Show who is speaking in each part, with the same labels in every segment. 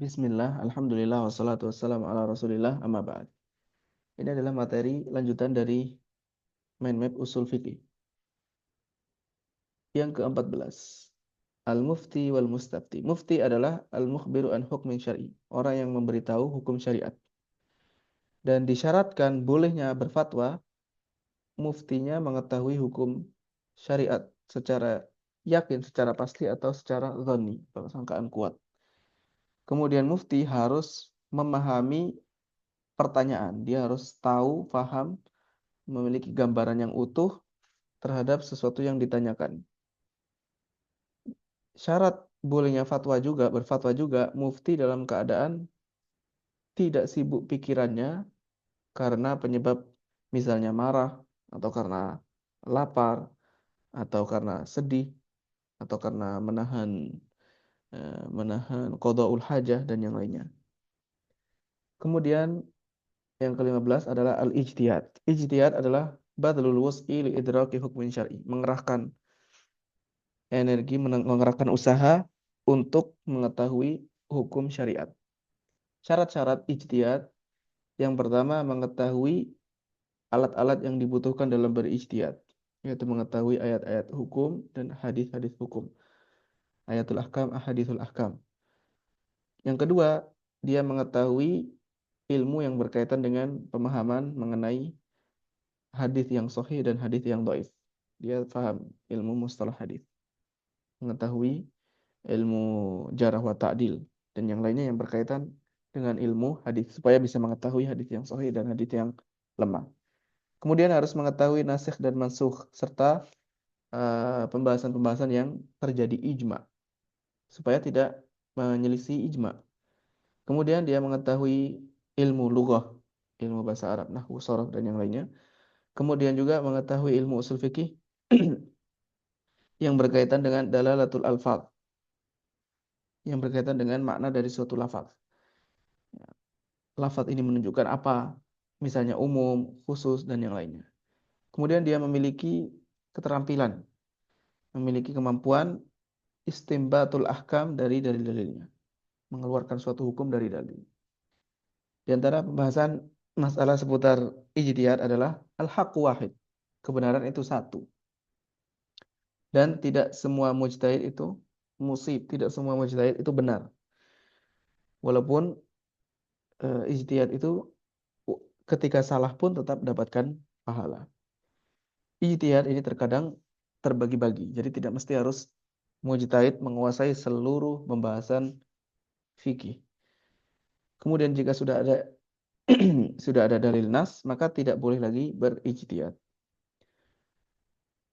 Speaker 1: Bismillah, Alhamdulillah, wassalatu wassalamu ala rasulillah, amma ba'd. Ini adalah materi lanjutan dari mind map usul fikih. Yang ke-14. Al-mufti wal mustafti. Mufti adalah al-mukhbiru an hukmin syar'i. Orang yang memberitahu hukum syariat. Dan disyaratkan bolehnya berfatwa, muftinya mengetahui hukum syariat secara yakin, secara pasti atau secara dhanni, persangkaan kuat. Kemudian mufti harus memahami pertanyaan. Dia harus tahu, paham, memiliki gambaran yang utuh terhadap sesuatu yang ditanyakan. Syarat bolehnya berfatwa juga, mufti dalam keadaan tidak sibuk pikirannya karena penyebab misalnya marah, atau karena lapar, atau karena sedih, atau karena menahan qada'ul hajah dan yang lainnya. Kemudian yang ke-15 adalah al-ijtihad. Ijtihad adalah badlul wus'i li idraki hukmin syar'i, mengerahkan energi, mengerahkan usaha untuk mengetahui hukum syariat. Syarat-syarat ijtihad, yang pertama mengetahui alat-alat yang dibutuhkan dalam berijtihad, yaitu mengetahui ayat-ayat hukum dan hadis-hadis hukum. Ayatul ahkam, ahadithul ahkam. Yang kedua, dia mengetahui ilmu yang berkaitan dengan pemahaman mengenai hadis yang sahih dan hadis yang dhaif. Dia paham ilmu mustalah hadis, mengetahui ilmu jarah wa ta'dil dan yang lainnya yang berkaitan dengan ilmu hadis supaya bisa mengetahui hadis yang sahih dan hadis yang lemah. Kemudian harus mengetahui nasikh dan mansukh serta pembahasan-pembahasan yang terjadi ijma supaya tidak menyelisih ijma. Kemudian dia mengetahui ilmu lughah, ilmu bahasa Arab, nahwu, sharaf dan yang lainnya. Kemudian juga mengetahui ilmu usul fikih yang berkaitan dengan dalalatul alfaz, yang berkaitan dengan makna dari suatu lafaz. Lafaz ini menunjukkan apa, misalnya umum, khusus, dan yang lainnya. Kemudian dia memiliki keterampilan, memiliki kemampuan istimbatul ahkam dari dalil-dalilnya, mengeluarkan suatu hukum dari dalil. Di antara pembahasan masalah seputar ijtihad adalah al-haqqu wahid, kebenaran itu satu. Dan tidak semua mujtahid itu musib, tidak semua mujtahid itu benar. Walaupun ijtihad itu ketika salah pun tetap mendapatkan pahala. Ijtihad ini terkadang terbagi-bagi. Jadi tidak mesti harus mujtahid menguasai seluruh pembahasan fikih. Kemudian jika sudah ada sudah ada dalil nas, maka tidak boleh lagi berijtihad.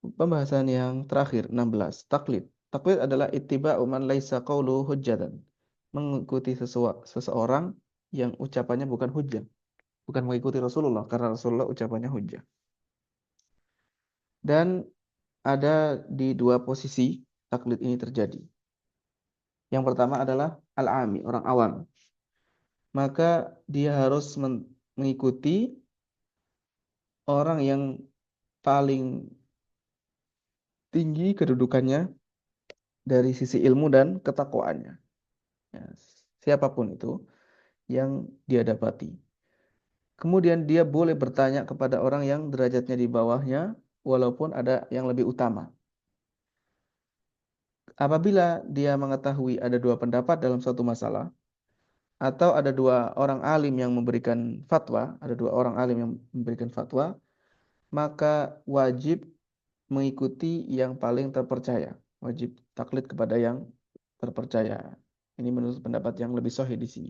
Speaker 1: Pembahasan yang terakhir 16, taklid. Taklid adalah ittiba'u man laisa qawluhu hujjatan. Mengikuti seseorang yang ucapannya bukan hujjah. Bukan mengikuti Rasulullah karena Rasulullah ucapannya hujjah. Dan ada di dua posisi taklid ini terjadi. Yang pertama adalah al-ami, orang awam. Maka dia harus mengikuti orang yang paling tinggi kedudukannya dari sisi ilmu dan ketakwaannya. Ya, siapapun itu yang dia dapati. Kemudian dia boleh bertanya kepada orang yang derajatnya di bawahnya, walaupun ada yang lebih utama. Apabila dia mengetahui ada dua pendapat dalam suatu masalah, atau ada dua orang alim yang memberikan fatwa, maka wajib mengikuti yang paling terpercaya. Wajib taklid kepada yang terpercaya. Ini menurut pendapat yang lebih sahih di sini.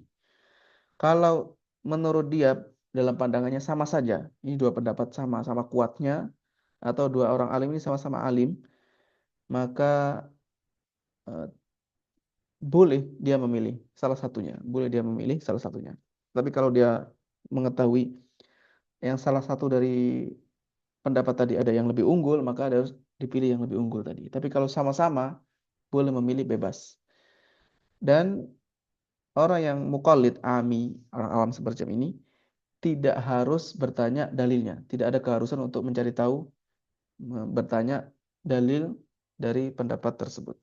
Speaker 1: Kalau menurut dia dalam pandangannya sama saja, ini dua pendapat sama-sama kuatnya, atau dua orang alim ini sama-sama alim, maka eh, boleh dia memilih salah satunya. Tapi kalau dia mengetahui yang salah satu dari pendapat tadi ada yang lebih unggul, maka harus dipilih yang lebih unggul tadi. Tapi kalau sama-sama, boleh memilih bebas. Dan orang yang muqallid ami, orang awam seperti ini, tidak harus bertanya dalilnya. Tidak ada keharusan untuk mencari tahu, bertanya dalil dari pendapat tersebut.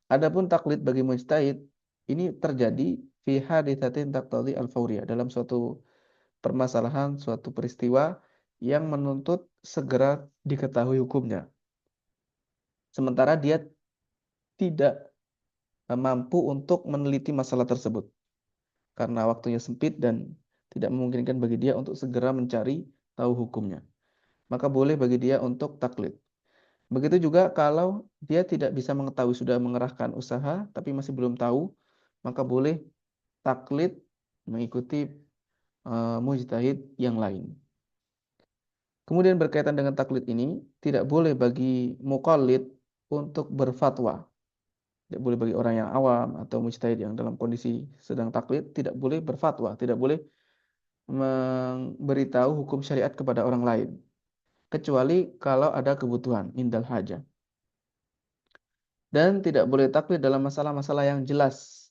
Speaker 1: Adapun taklid bagi mujtahid, Ini terjadi fi haditsatin taqtadi al-fawriyah, dalam suatu permasalahan, suatu peristiwa yang menuntut segera diketahui hukumnya. Sementara dia tidak mampu untuk meneliti masalah tersebut karena waktunya sempit dan tidak memungkinkan bagi dia untuk segera mencari tahu hukumnya. Maka boleh bagi dia untuk taklid. Begitu juga kalau dia tidak bisa mengetahui, sudah mengerahkan usaha tapi masih belum tahu, maka boleh taklid mengikuti mujtahid yang lain. Kemudian berkaitan dengan taklid ini, tidak boleh bagi muqallid untuk berfatwa. Tidak boleh bagi orang yang awam atau mujtahid yang dalam kondisi sedang taklid, tidak boleh berfatwa, tidak boleh memberitahu hukum syariat kepada orang lain. Kecuali kalau ada kebutuhan, indal hajah. Dan tidak boleh taklid dalam masalah-masalah yang jelas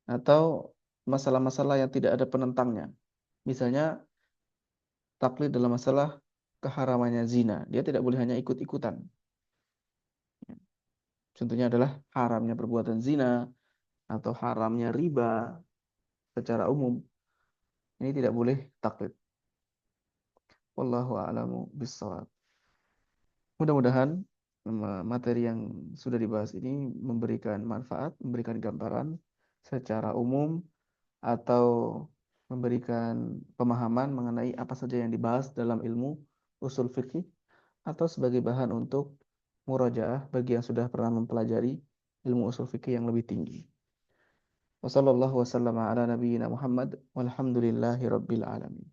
Speaker 1: atau masalah-masalah yang tidak ada penentangnya. Misalnya taklid dalam masalah keharamannya zina, dia tidak boleh hanya ikut-ikutan. Contohnya adalah haramnya perbuatan zina atau haramnya riba secara umum. Ini tidak boleh taklid. Wallahu a'lamu bissawab. Mudah-mudahan materi yang sudah dibahas ini memberikan manfaat, memberikan gambaran secara umum atau memberikan pemahaman mengenai apa saja yang dibahas dalam ilmu usul fikih atau sebagai bahan untuk murajaah bagi yang sudah pernah mempelajari ilmu usul fikih yang lebih tinggi. Wassallallahu wasallam ala nabiyyina Muhammad walhamdulillahi rabbil alamin.